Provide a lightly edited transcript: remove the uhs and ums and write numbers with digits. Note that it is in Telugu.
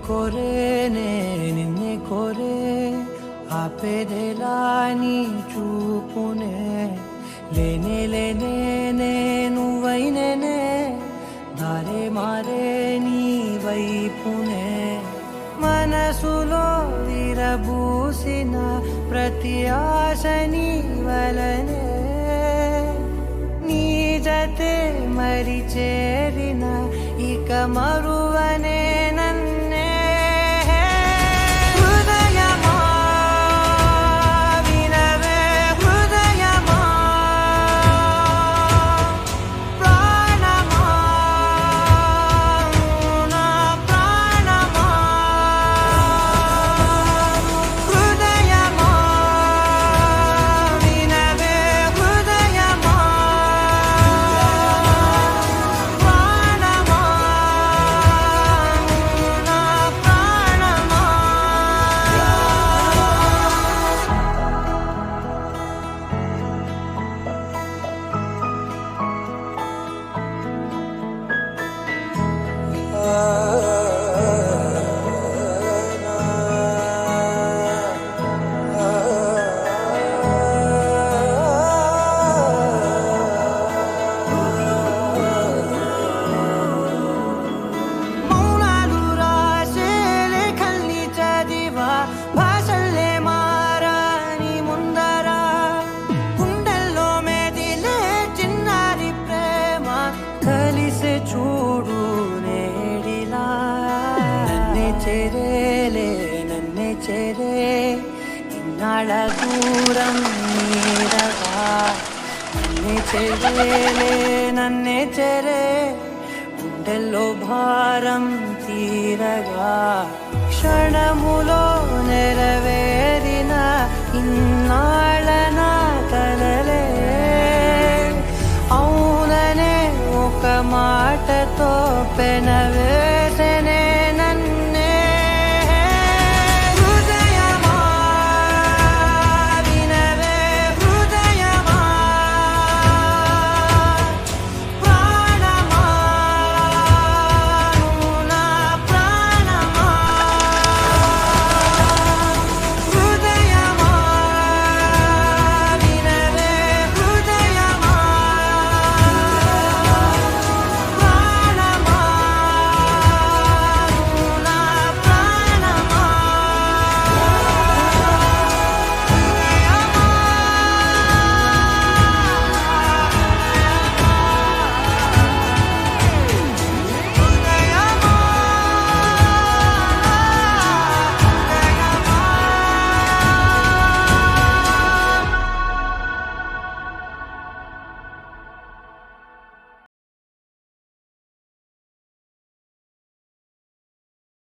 కోరేనే నిన్నే కోరే ఆపేదేలా నీ చూపునే లేనే లేనే నువ్వైనేనే దారే మారే నీ వైపునే మనసులో విరబూసిన ప్రతి ఆశ నీ వలనే నీ జతే మరి చేరిన ఇక మరువనే నన్నే హృదయమా వినవే హృదయమా ప్రాణమా నా ప్రాణమా హృదయమా వినవే హృదయమా ప్రాణమా నా ప్రాణమా మౌనాలు రాసే లేఖల్ని చదివా భాషల్లే మారాని ముందర గుండెల్లో మెదిలే చిన్నారి ప్రేమ కలిసే చూడు నేడిలా నన్నే చేరేలే నన్నే చేరే ఇన్నాళ్ళ దూరం నీడగా నన్నే చేరేలే నన్నే చేరే గుండెల్లో భారం తీరగా క్షణములో నెరవేరిన ఇన్నాళ్ళ నా కలలే అవుననే ఒక మాటతో పెనవే